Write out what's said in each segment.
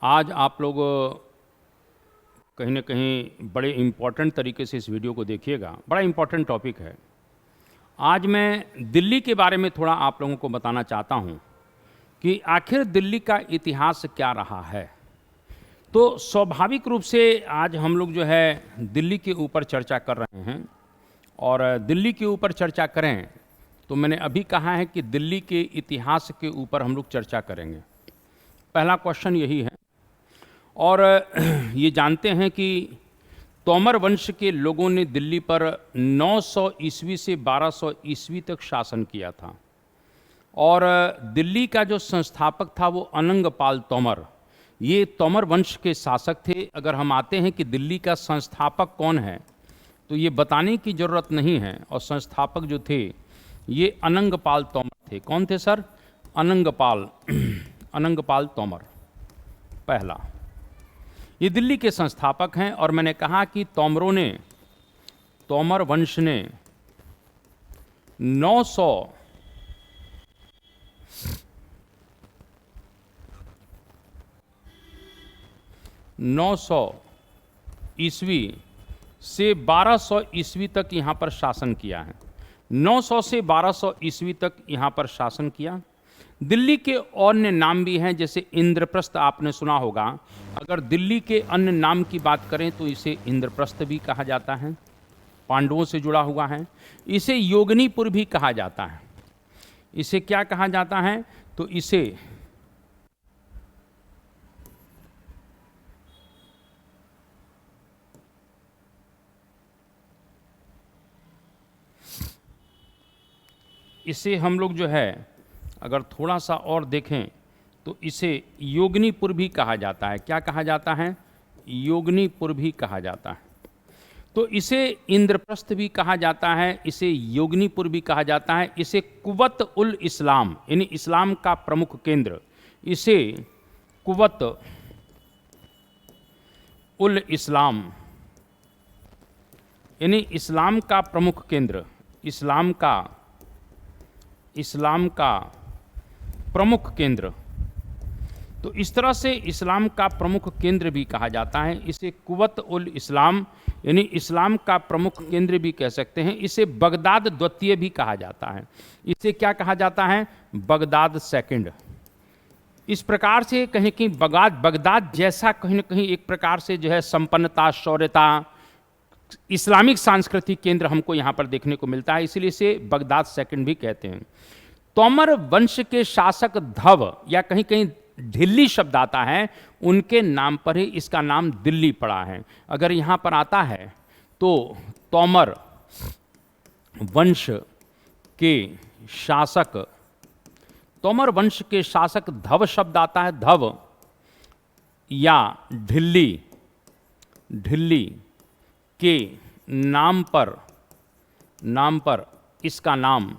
आज आप लोग कहीं ना कहीं बड़े इम्पोर्टेंट तरीके से इस वीडियो को देखिएगा। बड़ा इम्पोर्टेंट टॉपिक है। आज मैं दिल्ली के बारे में थोड़ा आप लोगों को बताना चाहता हूँ कि आखिर दिल्ली का इतिहास क्या रहा है। तो स्वाभाविक रूप से आज हम लोग जो है दिल्ली के ऊपर चर्चा कर रहे हैं, और दिल्ली के ऊपर चर्चा करें तो मैंने अभी कहा है कि दिल्ली के इतिहास के ऊपर हम लोग चर्चा करेंगे। पहला क्वेश्चन यही है। और ये जानते हैं कि तोमर वंश के लोगों ने दिल्ली पर 900 ईस्वी से 1200 ईस्वी तक शासन किया था, और दिल्ली का जो संस्थापक था वो अनंगपाल तोमर, ये तोमर वंश के शासक थे। अगर हम आते हैं कि दिल्ली का संस्थापक कौन है तो ये बताने की ज़रूरत नहीं है, और संस्थापक जो थे ये अनंगपाल तोमर थे। कौन थे सर? अनंगपाल अनंगपाल तोमर पहला, ये दिल्ली के संस्थापक हैं। और मैंने कहा कि तोमर वंश ने 900 ईस्वी से 1200 ईस्वी तक यहाँ पर शासन किया है। 900 से 1200 ईस्वी तक यहाँ पर शासन किया। दिल्ली के अन्य नाम भी हैं, जैसे इंद्रप्रस्थ आपने सुना होगा। अगर दिल्ली के अन्य नाम की बात करें तो इसे इंद्रप्रस्थ भी कहा जाता है, पांडवों से जुड़ा हुआ है। इसे योगनीपुर भी कहा जाता है। इसे क्या कहा जाता है? तो इसे हम लोग जो है अगर थोड़ा सा और देखें तो इसे योगनीपुर भी कहा जाता है। क्या कहा जाता है? योगनीपुर भी कहा जाता है। तो इसे इंद्रप्रस्थ भी कहा जाता है, इसे योगनीपुर भी कहा जाता है। इसे कुवत उल इस्लाम यानी इस्लाम का प्रमुख केंद्र, इसे कुवत उल इस्लाम यानी इस्लाम का प्रमुख केंद्र, इस्लाम का प्रमुख केंद्र, तो इस तरह से इस्लाम का प्रमुख केंद्र भी कहा जाता है। इसे कुवत उल इस्लाम यानी इस्लाम का प्रमुख केंद्र भी कह सकते हैं। इसे बगदाद द्वितीय भी कहा जाता है। इसे क्या कहा जाता है? Baghdad second. इस प्रकार से कहीं कहीं बगदाद जैसा कहीं ना कहीं एक प्रकार से जो है संपन्नता, शौर्यता, इस्लामिक सांस्कृतिक केंद्र हमको यहाँ पर देखने को मिलता है, इसलिए इसे बगदाद सेकंड भी कहते हैं। तोमर वंश के शासक धव या कहीं कहीं ढिल्ली शब्द आता है, उनके नाम पर ही इसका नाम दिल्ली पड़ा है। अगर यहाँ पर आता है तो तोमर वंश के शासक धव शब्द आता है, धव या ढिल्ली के नाम पर इसका नाम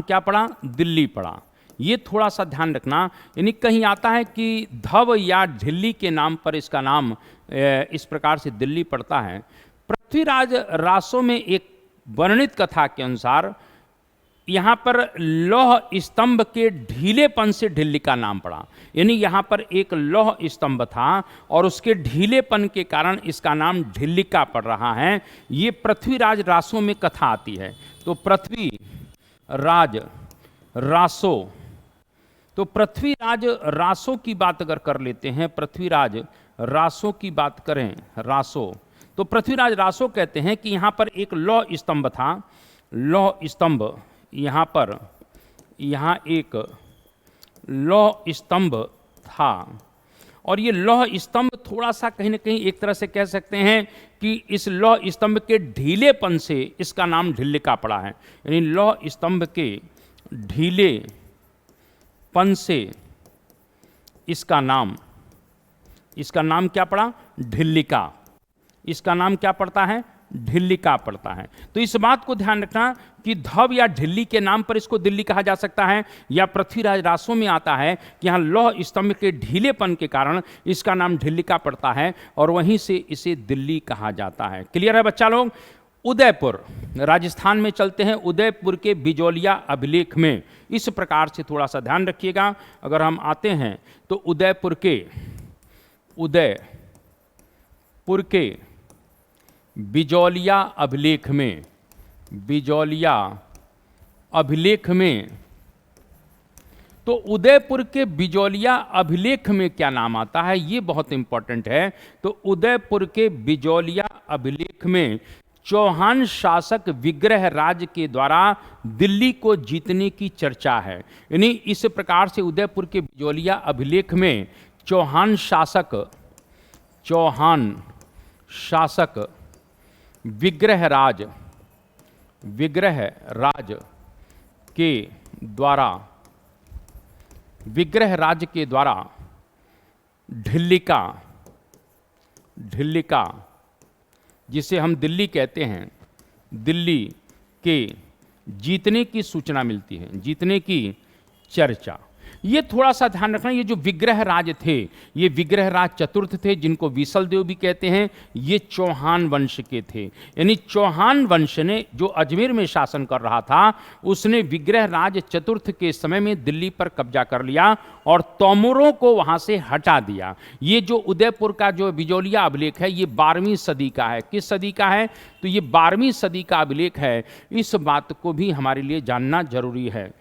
क्या पड़ा? दिल्ली पड़ा। ये थोड़ा सा ध्यान रखना। यानी कहीं आता है कि धव या ढिल्ली के नाम पर इसका नाम इस प्रकार से दिल्ली पड़ता है। पृथ्वीराज रासो में एक वर्णित कथा के अनुसार यहाँ पर लौह स्तंभ के ढीलेपन से ढिल्ली का नाम पड़ा। यानी यहाँ पर एक लौह स्तंभ था और उसके ढीलेपन के कारण इसका नाम ढिल्लिका पड़ रहा है। ये पृथ्वीराज रासो में कथा आती है। तो पृथ्वीराज रासो की बात अगर कर लेते हैं, पृथ्वीराज रासो की बात करें, तो पृथ्वीराज रासो कहते हैं कि यहाँ पर एक लौह स्तंभ था। लौह स्तंभ यहाँ एक लौह स्तंभ था, और ये लौह स्तंभ थोड़ा सा कहीं ना कहीं एक तरह से कह सकते हैं कि इस लौह स्तंभ के ढीलेपन से इसका नाम ढिल्लिका पड़ा है। यानी लौह स्तंभ के ढीलेपन से इसका नाम क्या पड़ा? ढिल्लिका। इसका नाम क्या पड़ता है? ढिल्लिका पड़ता है। तो इस बात को ध्यान रखना कि धव या ढिल्ली के नाम पर इसको दिल्ली कहा जा सकता है, या पृथ्वीराज रासो में आता है कि यहाँ लौह स्तंभ के ढीलेपन के कारण इसका नाम ढिल्लिका पड़ता है, और वहीं से इसे दिल्ली कहा जाता है। क्लियर है बच्चा लोग? उदयपुर, राजस्थान में चलते हैं। उदयपुर के बिजौलिया अभिलेख में इस प्रकार से थोड़ा सा ध्यान रखिएगा। अगर हम आते हैं तो उदयपुर के बिजौलिया अभिलेख में तो उदयपुर के बिजौलिया अभिलेख में क्या नाम आता है, ये बहुत इंपॉर्टेंट है। तो उदयपुर के बिजौलिया अभिलेख में चौहान शासक विग्रह राज के द्वारा दिल्ली को जीतने की चर्चा है। यानी इस प्रकार से उदयपुर के बिजौलिया अभिलेख में चौहान शासक विग्रह राज के द्वारा ढिल्लिका, जिसे हम दिल्ली कहते हैं, दिल्ली के जीतने की सूचना मिलती है, जीतने की चर्चा। ये थोड़ा सा ध्यान रखना, ये जो विग्रह राज थे, ये विग्रह राज चतुर्थ थे, जिनको विसलदेव भी कहते हैं। ये चौहान वंश के थे। यानी चौहान वंश ने, जो अजमेर में शासन कर रहा था, उसने विग्रह राज चतुर्थ के समय में दिल्ली पर कब्जा कर लिया और तैमूरों को वहां से हटा दिया। ये जो उदयपुर का जो बिजौलिया अभिलेख है, ये 12वीं सदी का है। किस सदी का है? तो ये 12वीं सदी का अभिलेख है। इस बात को भी हमारे लिए जानना जरूरी है।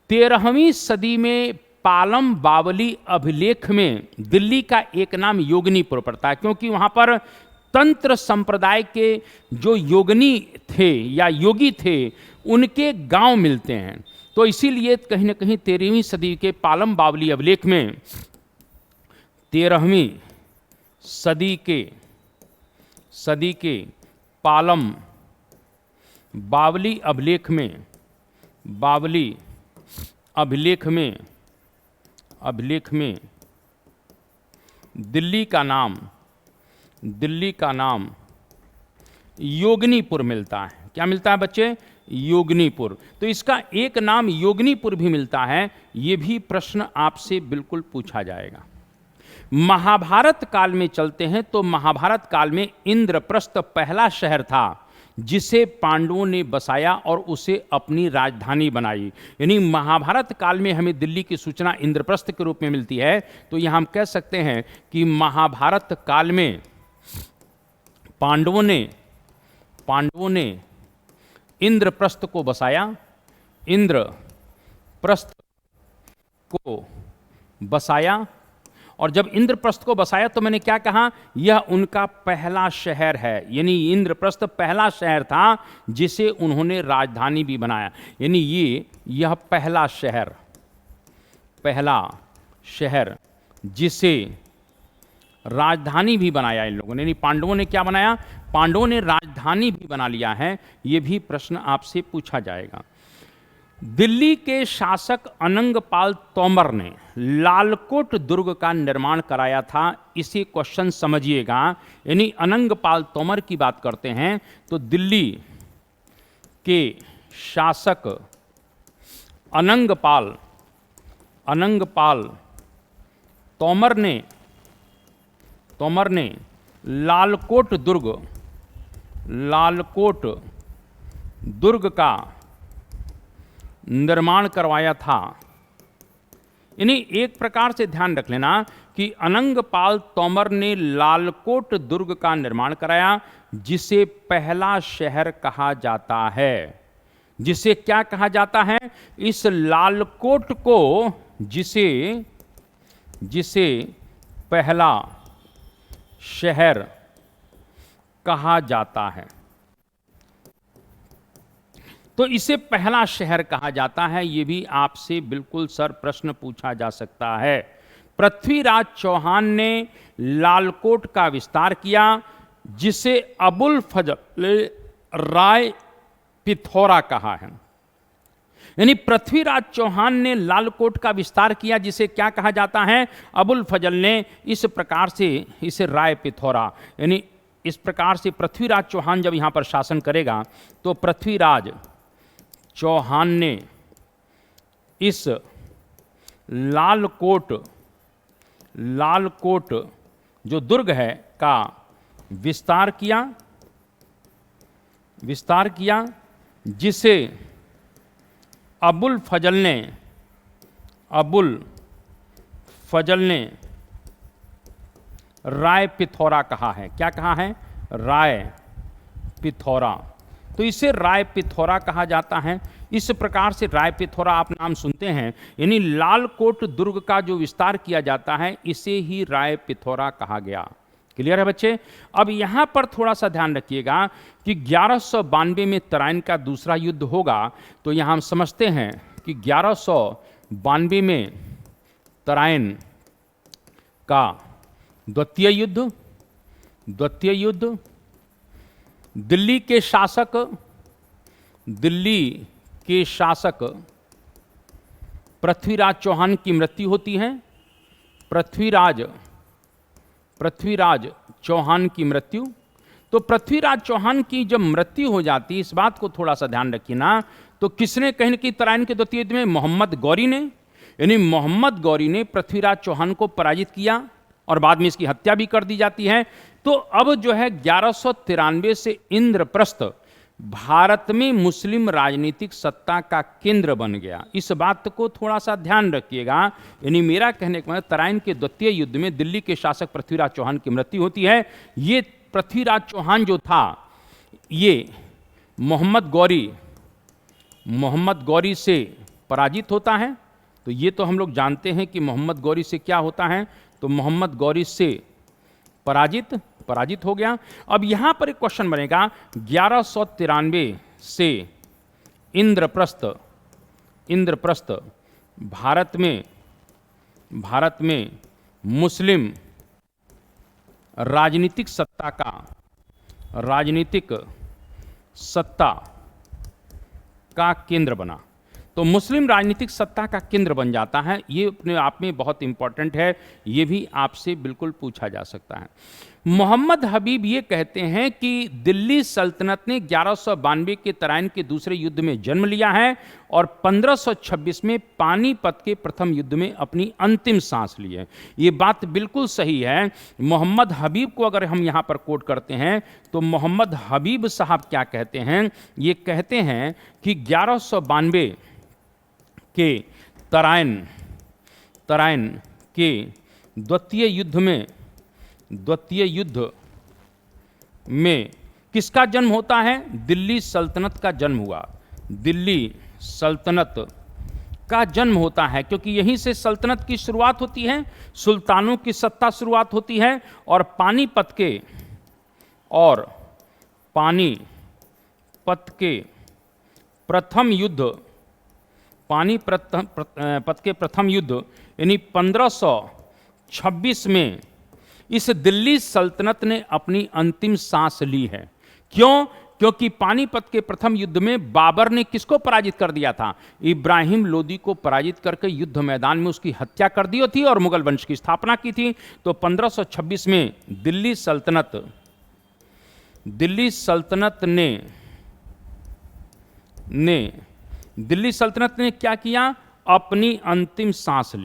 13वीं सदी में पालम बावली अभिलेख में दिल्ली का एक नाम योगिनीपुर पड़ता है, क्योंकि वहां पर तंत्र संप्रदाय के जो योगिनी थे या योगी थे, उनके गांव मिलते हैं। तो इसीलिए कहीं ना कहीं 13वीं सदी के पालम बावली अभिलेख में 13वीं सदी के पालम बावली अभिलेख में दिल्ली का नाम योगिनीपुर मिलता है। क्या मिलता है बच्चे? योगिनीपुर। तो इसका एक नाम योगिनीपुर भी मिलता है। ये भी प्रश्न आपसे बिल्कुल पूछा जाएगा। महाभारत काल में चलते हैं तो महाभारत काल में इंद्रप्रस्थ पहला शहर था जिसे पांडवों ने बसाया और उसे अपनी राजधानी बनाई। यानी महाभारत काल में हमें दिल्ली की सूचना इंद्रप्रस्थ के रूप में मिलती है। तो यह हम कह सकते हैं कि महाभारत काल में पांडवों ने इंद्रप्रस्थ को बसाया। इंद्रप्रस्थ को बसाया और जब इंद्रप्रस्थ को बसाया तो मैंने क्या कहा? यह उनका पहला शहर है। यानी इंद्रप्रस्थ पहला शहर था जिसे उन्होंने राजधानी भी बनाया। यानी यह पहला शहर जिसे राजधानी भी बनाया इन लोगों ने। यानी पांडवों ने क्या बनाया? पांडवों ने राजधानी भी बना लिया है। यह भी प्रश्न आपसे पूछा जाएगा। दिल्ली के शासक अनंगपाल तोमर ने लालकोट दुर्ग का निर्माण कराया था। इसी क्वेश्चन समझिएगा। यानी अनंगपाल तोमर की बात करते हैं तो दिल्ली के शासक अनंगपाल तोमर ने लालकोट दुर्ग का निर्माण करवाया था। यानी एक प्रकार से ध्यान रख लेना कि अनंगपाल तोमर ने लालकोट दुर्ग का निर्माण कराया, जिसे पहला शहर कहा जाता है। जिसे क्या कहा जाता है? इस लालकोट को जिसे पहला शहर कहा जाता है। तो इसे पहला शहर कहा जाता है। यह भी आपसे बिल्कुल सर प्रश्न पूछा जा सकता है। पृथ्वीराज चौहान ने लालकोट का विस्तार किया, जिसे अबुल फजल राय पिथौरा कहा है। यानी पृथ्वीराज चौहान ने लालकोट का विस्तार किया, जिसे क्या कहा जाता है? अबुल फजल ने इस प्रकार से इसे राय पिथौरा, यानी इस प्रकार से पृथ्वीराज चौहान जब यहां पर शासन करेगा तो पृथ्वीराज चौहान ने इस लालकोट जो दुर्ग है का विस्तार किया। विस्तार किया, जिसे अबुल फजल ने राय पिथौरा कहा है। क्या कहा है? राय पिथौरा। तो इसे राय पिथौरा कहा जाता है। इस प्रकार से राय पिथौरा आप नाम सुनते हैं, यानी लालकोट दुर्ग का जो विस्तार किया जाता है इसे ही राय पिथौरा कहा गया। क्लियर है बच्चे? अब यहां पर थोड़ा सा ध्यान रखिएगा कि 1192 में तराइन का दूसरा युद्ध होगा। तो यहां हम समझते हैं कि 1192 में तराइन का द्वितीय युद्ध दिल्ली के शासक पृथ्वीराज चौहान की मृत्यु होती है। पृथ्वीराज चौहान की मृत्यु। तो पृथ्वीराज चौहान की जब मृत्यु हो जाती है, इस बात को थोड़ा सा ध्यान रखिए ना, तो किसने कहीं की तराइन के द्वितीय युद्ध में? मोहम्मद गौरी ने, यानी मोहम्मद गौरी ने पृथ्वीराज चौहान को पराजित किया और बाद में इसकी हत्या भी कर दी जाती है। तो अब जो है 1193 से इंद्रप्रस्थ भारत में मुस्लिम राजनीतिक सत्ता का केंद्र बन गया। इस बात को थोड़ा सा ध्यान रखिएगा। यानी मेरा कहने का मतलब, तराइन के द्वितीय युद्ध में दिल्ली के शासक पृथ्वीराज चौहान की मृत्यु होती है। ये पृथ्वीराज चौहान जो था, ये मोहम्मद गौरी से पराजित होता है। तो ये तो हम लोग जानते हैं कि मोहम्मद गौरी से क्या होता है, तो मोहम्मद गौरी से पराजित हो गया। अब यहां पर एक क्वेश्चन बनेगा, 1193 से इंद्रप्रस्थ भारत में मुस्लिम राजनीतिक सत्ता का केंद्र बना। तो मुस्लिम राजनीतिक सत्ता का केंद्र बन जाता है। ये अपने आप में बहुत इंपॉर्टेंट है, ये भी आपसे बिल्कुल पूछा जा सकता है। मोहम्मद हबीब ये कहते हैं कि दिल्ली सल्तनत ने 1192 के तराइन के दूसरे युद्ध में जन्म लिया है और 1526 में पानीपत के प्रथम युद्ध में अपनी अंतिम सांस ली है। ये बात बिल्कुल सही है। मोहम्मद हबीब को अगर हम यहाँ पर कोट करते हैं तो मोहम्मद हबीब साहब क्या कहते हैं? ये कहते हैं कि 1192 के तराइन के द्वितीय युद्ध में किसका जन्म होता है? दिल्ली सल्तनत का जन्म हुआ। दिल्ली सल्तनत का जन्म होता है, क्योंकि यहीं से सल्तनत की शुरुआत होती है, सुल्तानों की सत्ता शुरुआत होती है। और पानीपत के प्रथम युद्ध यानी 1526 में इस दिल्ली सल्तनत ने अपनी अंतिम सांस ली है। क्यों? क्योंकि पानीपत के प्रथम युद्ध में बाबर ने किसको पराजित कर दिया था? इब्राहिम लोदी को पराजित करके युद्ध मैदान में उसकी हत्या कर दी थी और मुगल वंश की स्थापना की थी। तो 1526 में दिल्ली सल्तनत ने क्या किया? अपनी अंतिम सांस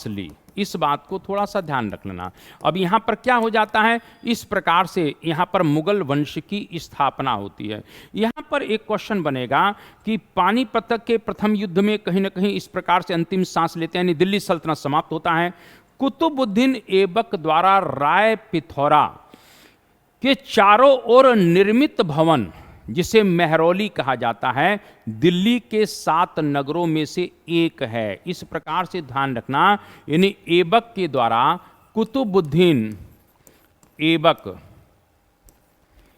ली, इस बात को थोड़ा सा ध्यान रख लेना। अब यहां पर क्या हो जाता है? इस प्रकार से यहां पर मुगल वंश की स्थापना होती है। यहां पर एक क्वेश्चन बनेगा कि पानीपत के प्रथम युद्ध में कहीं ना कहीं इस प्रकार से अंतिम सांस लेते हैं, यानी दिल्ली सल्तनत समाप्त होता है। कुतुबुद्दीन ऐबक द्वारा राय पिथौरा के चारों ओर निर्मित भवन, जिसे मेहरौली कहा जाता है, दिल्ली के 7 नगरों में से एक है। इस प्रकार से ध्यान रखना, यानी ऐबक के द्वारा कुतुबुद्दीन ऐबक,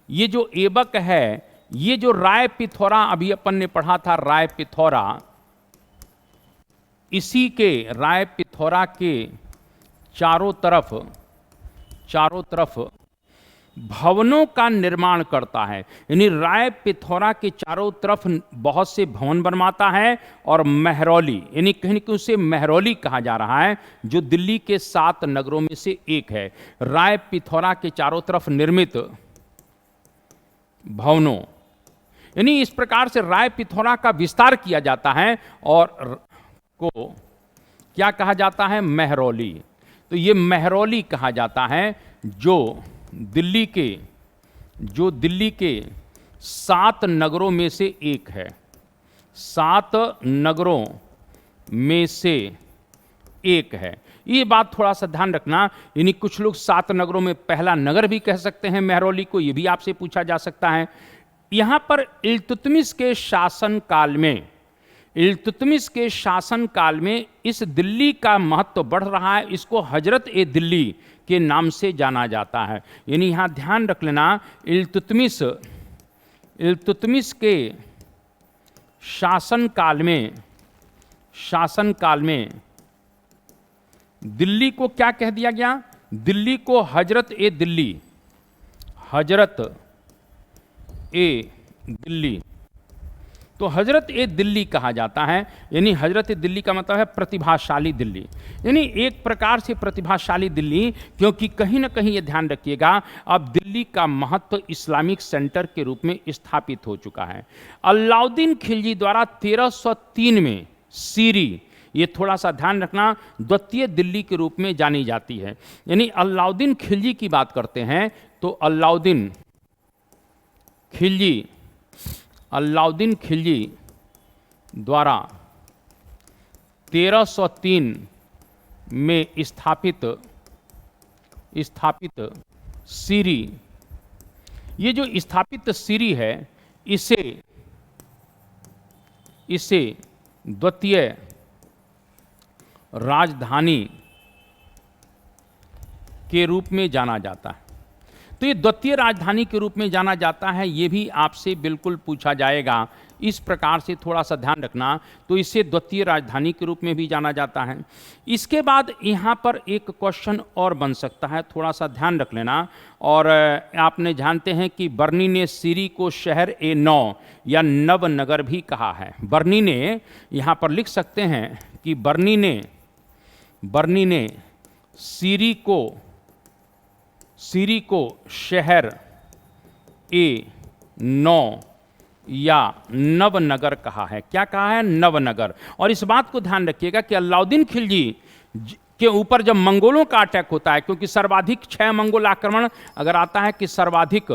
ये जो ऐबक है, ये जो राय पिथौरा अभी अपन ने पढ़ा था, राय पिथौरा, इसी के राय पिथौरा के चारों तरफ भवनों का निर्माण करता है। यानी राय पिथौरा के चारों तरफ बहुत से भवन बनवाता है। और मेहरौली, यानी कहीं कहीं उसे मेहरौली कहा जा रहा है, जो दिल्ली के 7 नगरों में से एक है। राय पिथौरा के चारों तरफ निर्मित भवनों, यानी इस प्रकार से राय पिथौरा का विस्तार किया जाता है और को क्या कहा जाता है? मेहरौली। तो ये महरौली कहा जाता है, जो दिल्ली के 7 नगरों में से एक है। 7 नगरों में से एक है। ये बात थोड़ा सा ध्यान रखना, यानी कुछ लोग 7 नगरों में पहला नगर भी कह सकते हैं महरौली को, ये भी आपसे पूछा जा सकता है। यहाँ पर इल्तुतमिश के शासनकाल में इस दिल्ली का महत्व बढ़ रहा है। इसको हजरत ए दिल्ली के नाम से जाना जाता है। यानी यहाँ ध्यान रख लेना, इल्तुतमिश के शासनकाल में दिल्ली को क्या कह दिया गया? दिल्ली को हजरत ए दिल्ली। तो हजरत ए दिल्ली कहा जाता है। यानी हजरत ए दिल्ली का मतलब है प्रतिभाशाली दिल्ली, यानी एक प्रकार से प्रतिभाशाली दिल्ली, क्योंकि कहीं ना कहीं ये ध्यान रखिएगा, अब दिल्ली का महत्व इस्लामिक सेंटर के रूप में स्थापित हो चुका है। अलाउद्दीन खिलजी द्वारा 1303 में सीरी, ये थोड़ा सा ध्यान रखना, द्वितीय दिल्ली के रूप में जानी जाती है। यानी अलाउद्दीन खिलजी की बात करते हैं तो अलाउद्दीन खिलजी द्वारा 1303 में स्थापित सीरी, ये जो स्थापित सीरी है, इसे द्वितीय राजधानी के रूप में जाना जाता है। तो ये द्वितीय राजधानी के रूप में जाना जाता है, ये भी आपसे बिल्कुल पूछा जाएगा। इस प्रकार से थोड़ा सा ध्यान रखना, तो इसे द्वितीय राजधानी के रूप में भी जाना जाता है। इसके बाद यहाँ पर एक क्वेश्चन और बन सकता है, थोड़ा सा ध्यान रख लेना। और आपने जानते हैं कि बर्नी ने सीरी को शहर ए नौ या नवनगर भी कहा है। बर्नी ने, यहाँ पर लिख सकते हैं कि बर्नी ने सीरी को शहर ए नौ या नवनगर कहा है। क्या कहा है? नवनगर। और इस बात को ध्यान रखिएगा कि अलाउद्दीन खिलजी के ऊपर जब मंगोलों का अटैक होता है, क्योंकि सर्वाधिक 6 मंगोल आक्रमण अगर आता है कि सर्वाधिक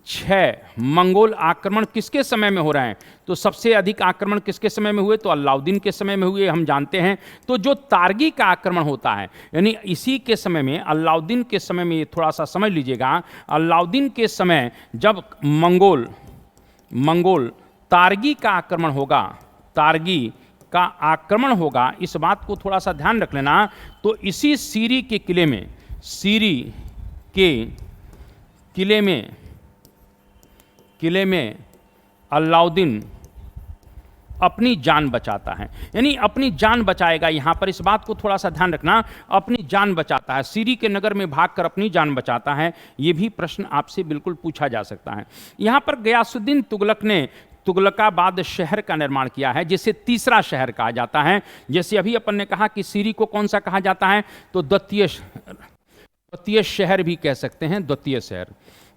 6 मंगोल आक्रमण किसके समय में हो रहे हैं, तो सबसे अधिक आक्रमण किसके समय में हुए? तो अलाउद्दीन के समय में हुए, हम जानते हैं। तो जो तारगी का आक्रमण होता है, यानी इसी के समय में, अलाउद्दीन के समय में, ये थोड़ा सा समझ लीजिएगा, अलाउद्दीन के समय जब मंगोल तारगी का आक्रमण होगा, इस बात को थोड़ा सा ध्यान रख लेना। तो इसी सीरी के किले में अलाउद्दीन अपनी जान बचाता है। यानी अपनी जान बचाएगा, यहाँ पर इस बात को थोड़ा सा ध्यान रखना, अपनी जान बचाता है, सीरी के नगर में भागकर अपनी जान बचाता है। ये भी प्रश्न आपसे बिल्कुल पूछा जा सकता है। यहाँ पर गयासुद्दीन तुगलक ने तुगलकाबाद शहर का निर्माण किया है, जिसे तीसरा शहर कहा जाता है। जैसे अभी अपन ने कहा कि सीरी को कौन सा कहा जाता है, तो द्वितीय शहर भी कह सकते हैं, द्वितीय शहर।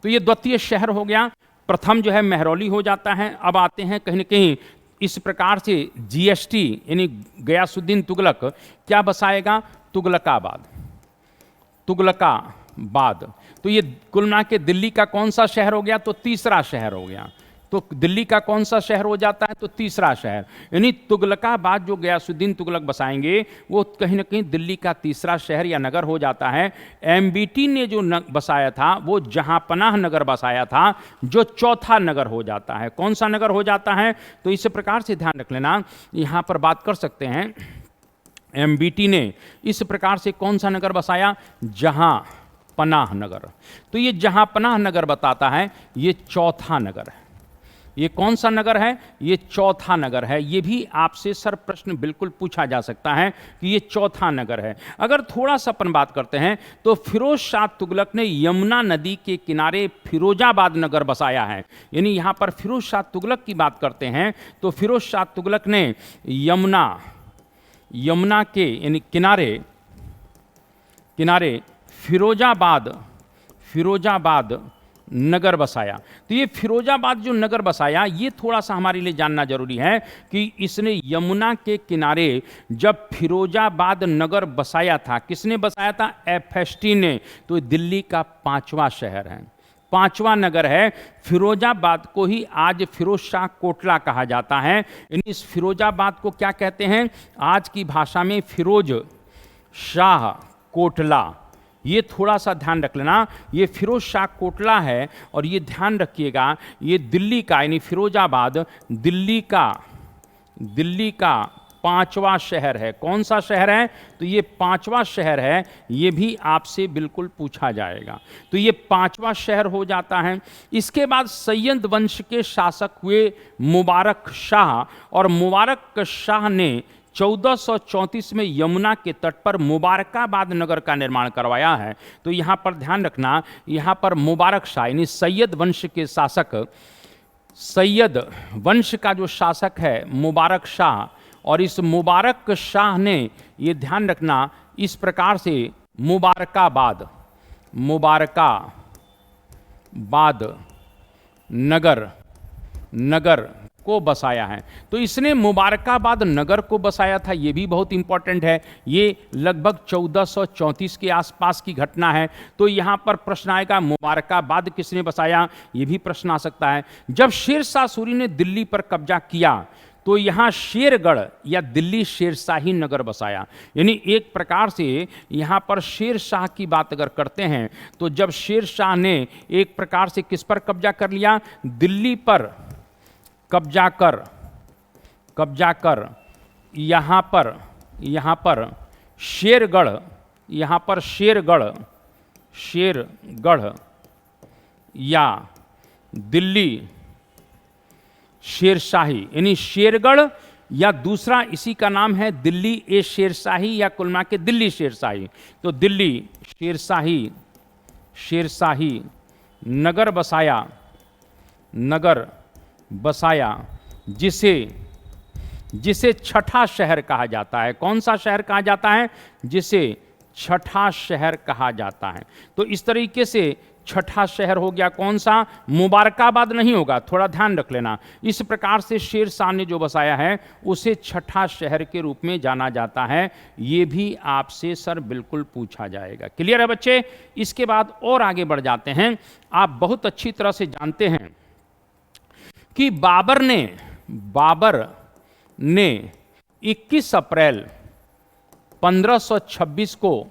तो ये द्वितीय शहर हो गया। प्रथम जो है महरौली हो जाता है। अब आते हैं कहीं न कहीं इस प्रकार से GST, यानी गयासुद्दीन तुगलक क्या बसाएगा? तुगलकाबाद। तो ये कुल मिला के दिल्ली का कौन सा शहर हो गया? तो तीसरा शहर हो गया। तो दिल्ली का कौन सा शहर हो जाता है? तो तीसरा शहर। यानी तुगलकाबाद जो गयासुद्दीन तुगलक बसाएंगे, वो कहीं ना कहीं दिल्ली का तीसरा शहर या नगर हो जाता है। MBT ने जो बसाया था, वो जहांपनाह नगर बसाया था, जो चौथा नगर हो जाता है। कौन सा नगर हो जाता है? तो इस प्रकार से ध्यान रख लेना, यहाँ पर बात कर सकते हैं। MBT ने इस प्रकार से कौन सा नगर बसाया? जहांपनाह नगर। तो ये जहांपनाह नगर बताता है, ये चौथा नगर है। ये कौन सा नगर है? ये चौथा नगर है। ये भी आपसे सर प्रश्न बिल्कुल पूछा जा सकता है कि ये चौथा नगर है। अगर थोड़ा सा अपन बात करते हैं, तो फिरोज शाह तुगलक ने यमुना नदी के किनारे फिरोजाबाद नगर बसाया है। यानी यहाँ पर फिरोज शाह तुगलक की बात करते हैं, तो फिरोज शाह तुगलक ने यमुना के यानी किनारे फिरोजाबाद नगर बसाया। तो ये फिरोजाबाद जो नगर बसाया, ये थोड़ा सा हमारे लिए जानना जरूरी है कि इसने यमुना के किनारे जब फिरोजाबाद नगर बसाया था, किसने बसाया था? एफएसटी ने। तो दिल्ली का 5वां शहर है, 5वां नगर है। फिरोजाबाद को ही आज फिरोज शाह कोटला कहा जाता है। इस फिरोजाबाद को क्या कहते हैं आज की भाषा में? फिरोज शाह कोटला। ये थोड़ा सा ध्यान रख लेना, ये फिरोज शाह कोटला है। और ये ध्यान रखिएगा, ये दिल्ली का यानी फिरोजाबाद दिल्ली का 5वां शहर है। कौन सा शहर है? तो ये 5वां शहर है। ये भी आपसे बिल्कुल पूछा जाएगा। तो ये 5वां शहर हो जाता है। इसके बाद सैयद वंश के शासक हुए मुबारक शाह, और मुबारक शाह ने 1434 में यमुना के तट पर मुबारकाबाद नगर का निर्माण करवाया है। तो यहाँ पर ध्यान रखना, यहाँ पर मुबारक शाह यानी सैयद वंश के शासक, सैयद वंश का जो शासक है मुबारक शाह, और इस मुबारक शाह ने, ये ध्यान रखना, इस प्रकार से मुबारकाबाद नगर को बसाया है। तो इसने मुबारकाबाद नगर को बसाया था, ये भी बहुत इंपॉर्टेंट है। ये लगभग 1434 के आसपास की घटना है। तो यहाँ पर प्रश्न आएगा मुबारकाबाद किसने बसाया, ये भी प्रश्न आ सकता है। जब शेरशाह सूरी ने दिल्ली पर कब्जा किया तो यहाँ शेरगढ़ या दिल्ली शेरशाही नगर बसाया। यानी एक प्रकार से यहाँ पर शेरशाह की बात अगर करते हैं तो जब शेरशाह ने एक प्रकार से किस पर कब्जा कर लिया? दिल्ली पर कब्जा कर यहाँ पर शेरगढ़ या दिल्ली शेरशाही, यानी शेरगढ़ या दूसरा इसी का नाम है दिल्ली ए शेरशाही या कुल मिला के दिल्ली शेरशाही। तो दिल्ली शेरशाही नगर बसाया जिसे छठा शहर कहा जाता है। कौन सा शहर कहा जाता है? जिसे छठा शहर कहा जाता है। तो इस तरीके से छठा शहर हो गया। कौन सा? मुबारकाबाद नहीं होगा, थोड़ा ध्यान रख लेना। इस प्रकार से शेरशाह ने जो बसाया है उसे छठा शहर के रूप में जाना जाता है। ये भी आपसे सर बिल्कुल पूछा जाएगा। क्लियर है बच्चे? इसके बाद और आगे बढ़ जाते हैं। आप बहुत अच्छी तरह से जानते हैं कि बाबर ने 21 अप्रैल 1526 को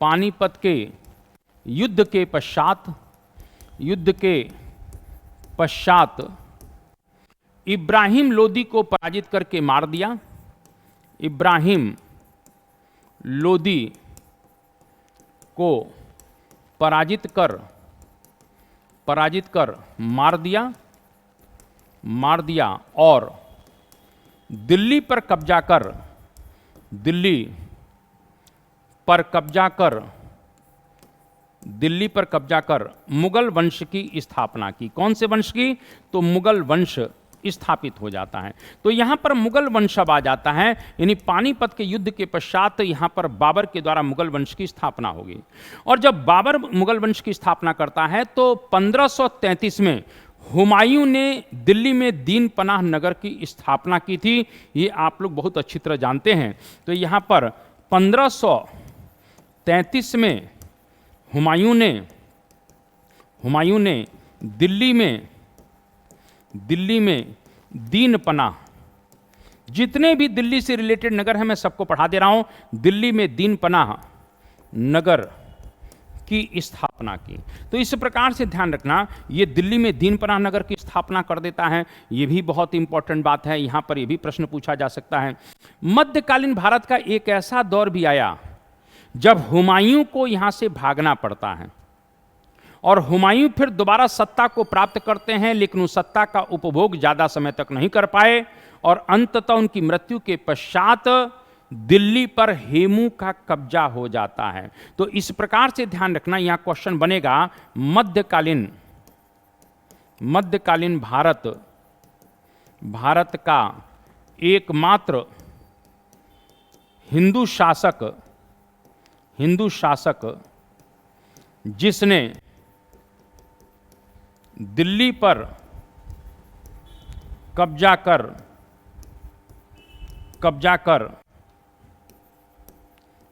पानीपत के युद्ध के पश्चात इब्राहिम लोदी को पराजित करके मार दिया। इब्राहिम लोदी को पराजित कर मार दिया और दिल्ली पर कब्जा कर मुगल वंश की स्थापना की। कौन से वंश की? तो मुगल वंश स्थापित हो जाता है। तो यहाँ पर मुगल वंश अब आ जाता है, यानी पानीपत के युद्ध के पश्चात यहाँ पर बाबर के द्वारा मुगल वंश की स्थापना होगी। और जब बाबर मुगल वंश की स्थापना करता है तो 1533 में हुमायूं ने दिल्ली में दीन पनाह नगर की स्थापना की थी। ये आप लोग बहुत अच्छी तरह जानते हैं। तो यहाँ पर 1533 में हुमायूं ने दिल्ली में दीन पनाह, जितने भी दिल्ली से रिलेटेड नगर हैं मैं सबको पढ़ा दे रहा हूं, दिल्ली में दीन पनाह नगर की स्थापना की। तो इस प्रकार से ध्यान रखना, ये दिल्ली में दीन पनाह नगर की स्थापना कर देता है। ये भी बहुत इंपॉर्टेंट बात है, यहां पर ये भी प्रश्न पूछा जा सकता है। मध्यकालीन भारत का एक ऐसा दौर भी आया जब हुमायूं को यहां से भागना पड़ता है और हुमायूं फिर दोबारा सत्ता को प्राप्त करते हैं, लेकिन उस सत्ता का उपभोग ज्यादा समय तक नहीं कर पाए और अंततः उनकी मृत्यु के पश्चात दिल्ली पर हेमू का कब्जा हो जाता है। तो इस प्रकार से ध्यान रखना, यहां क्वेश्चन बनेगा मध्यकालीन भारत का एकमात्र हिंदू शासक जिसने दिल्ली पर कब्जा कर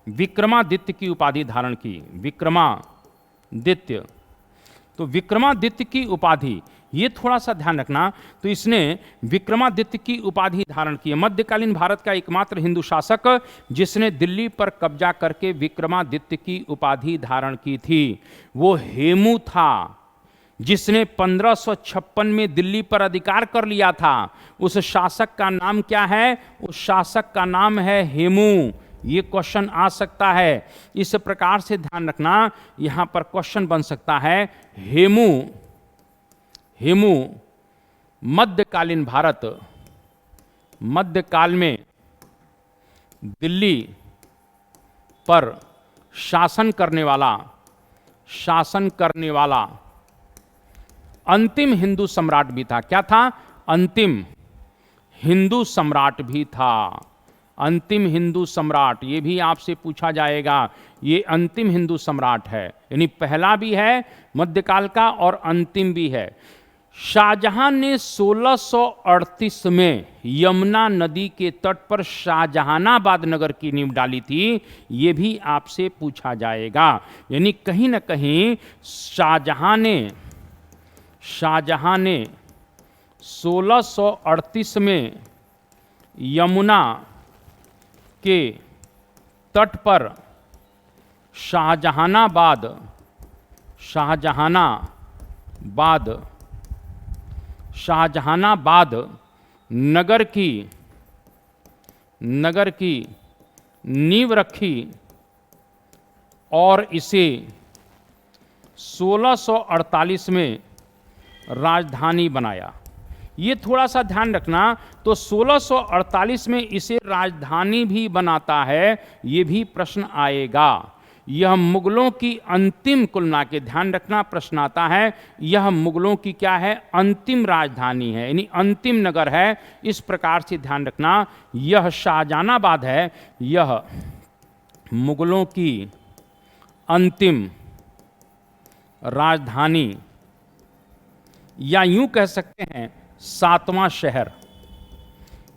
विक्रमादित्य की उपाधि धारण की। विक्रमादित्य, तो विक्रमादित्य की उपाधि, ये थोड़ा सा ध्यान रखना। तो इसने विक्रमादित्य की उपाधि धारण की। मध्यकालीन भारत का एकमात्र हिंदू शासक जिसने दिल्ली पर कब्जा करके विक्रमादित्य की उपाधि धारण की थी वो हेमू था, जिसने 1556 में दिल्ली पर अधिकार कर लिया था। उस शासक का नाम क्या है? उस शासक का नाम है हेमू। ये क्वेश्चन आ सकता है, इस प्रकार से ध्यान रखना, यहां पर क्वेश्चन बन सकता है। हेमू मध्यकालीन भारत, मध्यकाल में दिल्ली पर शासन करने वाला अंतिम हिंदू सम्राट भी था। क्या था? अंतिम हिंदू सम्राट भी था। अंतिम हिंदू सम्राट, ये भी आपसे पूछा जाएगा। ये अंतिम हिंदू सम्राट है, यानी पहला भी है मध्यकाल का और अंतिम भी है। शाहजहां ने 1638 में यमुना नदी के तट पर शाहजहानाबाद नगर की नींव डाली थी। ये भी आपसे पूछा जाएगा। यानी कहीं ना कहीं शाहजहां ने 1638 में यमुना के तट पर शाहजहानाबाद नगर की नींव रखी और इसे 1648 में राजधानी बनाया। ये थोड़ा सा ध्यान रखना। तो 1648 में इसे राजधानी भी बनाता है, ये भी प्रश्न आएगा। यह मुगलों की अंतिम, कुल मिला के ध्यान रखना, प्रश्न आता है, यह मुगलों की क्या है? अंतिम राजधानी है, यानी अंतिम नगर है। इस प्रकार से ध्यान रखना, यह शाहजहानाबाद है, यह मुगलों की अंतिम राजधानी, या यूं कह सकते हैं 7वां शहर।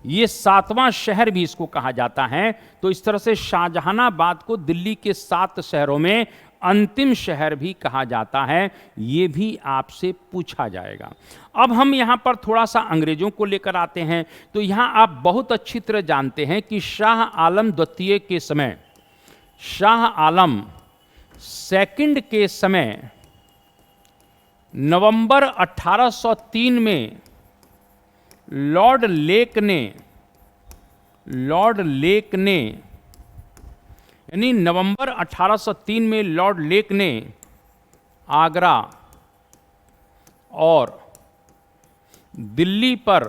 ये 7वां शहर भी इसको कहा जाता है। तो इस तरह से शाहजहानाबाद को दिल्ली के 7 शहरों में अंतिम शहर भी कहा जाता है। ये भी आपसे पूछा जाएगा। अब हम यहां पर थोड़ा सा अंग्रेजों को लेकर आते हैं। तो यहां आप बहुत अच्छी तरह जानते हैं कि शाह आलम द्वितीय के समय, शाह आलम सेकंड के समय नवंबर 1803 में लॉर्ड लेक ने यानी नवंबर 1803 में लॉर्ड लेक ने आगरा और दिल्ली पर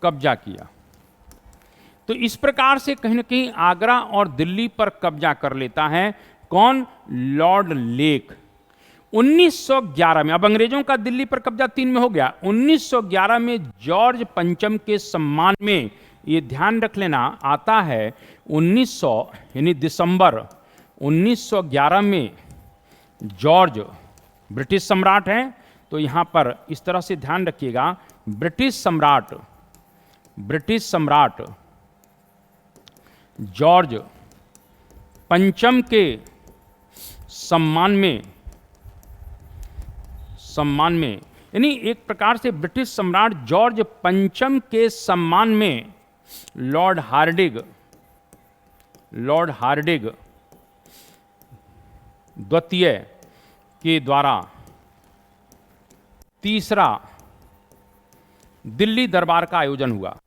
कब्जा किया। तो इस प्रकार से कहीं ना कहीं आगरा और दिल्ली पर कब्जा कर लेता है कौन? Lord lake. 1911 में, अब अंग्रेजों का दिल्ली पर कब्जा 3 में हो गया। 1911 में जॉर्ज पंचम के सम्मान में, ये ध्यान रख लेना, आता है 1900 यानी दिसंबर 1911 में जॉर्ज ब्रिटिश सम्राट हैं। तो यहां पर इस तरह से ध्यान रखिएगा, ब्रिटिश सम्राट जॉर्ज पंचम के सम्मान में यानी एक प्रकार से ब्रिटिश सम्राट जॉर्ज पंचम के सम्मान में लॉर्ड हार्डिग द्वितीय के द्वारा तीसरा दिल्ली दरबार का आयोजन हुआ।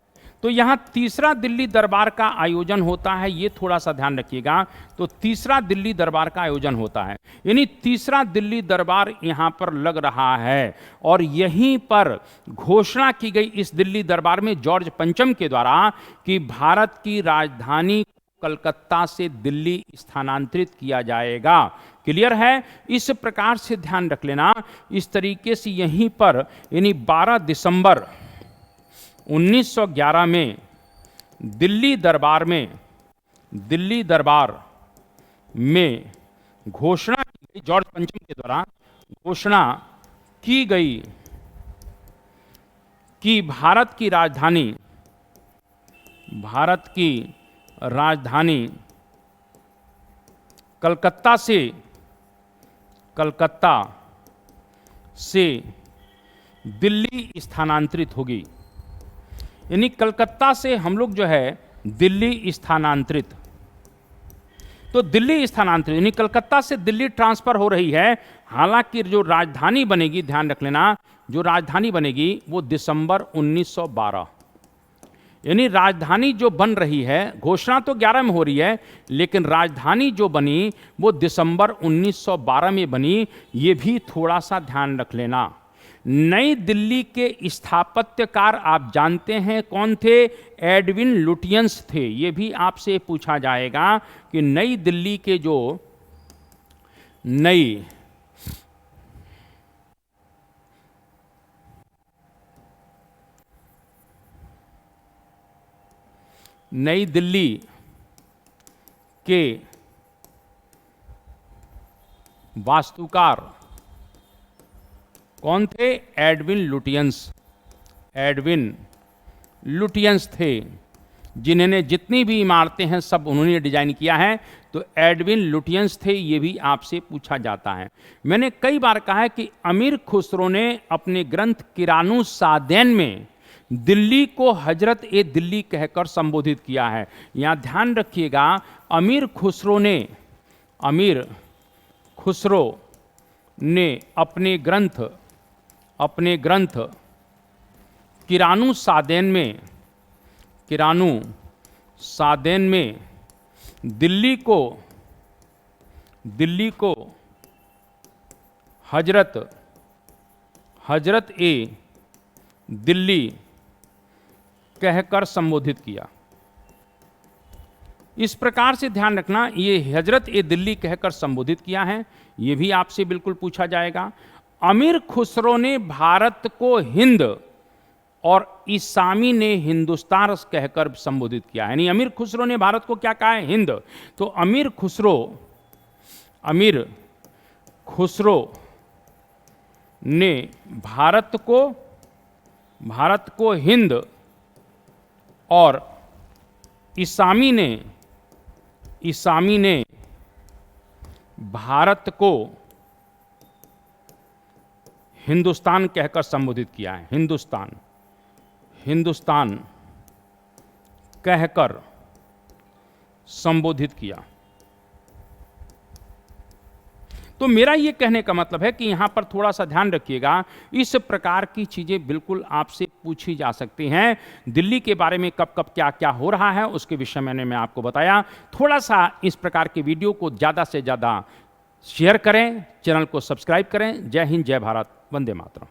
तो यहां तीसरा दिल्ली दरबार का आयोजन होता है, ये थोड़ा सा ध्यान रखिएगा। तो तीसरा दिल्ली दरबार का आयोजन होता है, यानी तीसरा दिल्ली दरबार यहां पर लग रहा है। और यहीं पर घोषणा की गई इस दिल्ली दरबार में जॉर्ज पंचम के द्वारा कि भारत की राजधानी कलकत्ता से दिल्ली स्थानांतरित किया जाएगा। क्लियर है? इस प्रकार से ध्यान रख लेना। इस तरीके से यहीं पर यानी 12 दिसंबर 1911 में दिल्ली दरबार में घोषणा की गई, जॉर्ज पंचम के द्वारा घोषणा की गई कि भारत की राजधानी कलकत्ता से दिल्ली स्थानांतरित होगी। यानी कलकत्ता से हम लोग जो है दिल्ली स्थानांतरित, तो दिल्ली स्थानांतरित यानी कलकत्ता से दिल्ली ट्रांसफर हो रही है। हालांकि जो राजधानी बनेगी, ध्यान रख लेना, जो राजधानी बनेगी वो दिसंबर 1912, यानी राजधानी जो बन रही है, घोषणा तो 11 में हो रही है, लेकिन राजधानी जो बनी वो दिसंबर 1912 में बनी। ये भी थोड़ा सा ध्यान रख लेना। नई दिल्ली के स्थापत्यकार आप जानते हैं कौन थे? एडविन लुटियंस थे। ये भी आपसे पूछा जाएगा कि नई दिल्ली के जो नई दिल्ली के वास्तुकार कौन थे? एडविन लुटियंस थे, जिन्होंने जितनी भी इमारतें हैं सब उन्होंने डिजाइन किया है। तो एडविन लुटियंस थे, ये भी आपसे पूछा जाता है। मैंने कई बार कहा है कि अमीर खुसरो ने अपने ग्रंथ किरानू सादैन में दिल्ली को हजरत ए दिल्ली कहकर संबोधित किया है। यहां ध्यान रखिएगा, अमीर खुसरो ने अपने ग्रंथ किरानू सादैन में दिल्ली को हजरत ए दिल्ली कहकर संबोधित किया। इस प्रकार से ध्यान रखना, ये हजरत ए दिल्ली कहकर संबोधित किया है, ये भी आपसे बिल्कुल पूछा जाएगा। अमीर खुसरो ने भारत को हिंद और ईसामी ने हिंदुस्तान कहकर संबोधित किया है। यानी अमीर खुसरो ने भारत को क्या कहा है? हिंद। तो अमीर खुसरो ने भारत को हिंद और ईसामी ने भारत को हिंदुस्तान कहकर संबोधित किया है। हिंदुस्तान कहकर संबोधित किया। तो मेरा ये कहने का मतलब है कि यहां पर थोड़ा सा ध्यान रखिएगा, इस प्रकार की चीजें बिल्कुल आपसे पूछी जा सकती हैं। दिल्ली के बारे में कब कब क्या क्या हो रहा है उसके विषय में मैं आपको बताया। थोड़ा सा इस प्रकार के वीडियो को ज़्यादा से ज़्यादा शेयर करें, चैनल को सब्सक्राइब करें। जय हिंद, जय भारत, वंदे मातरम।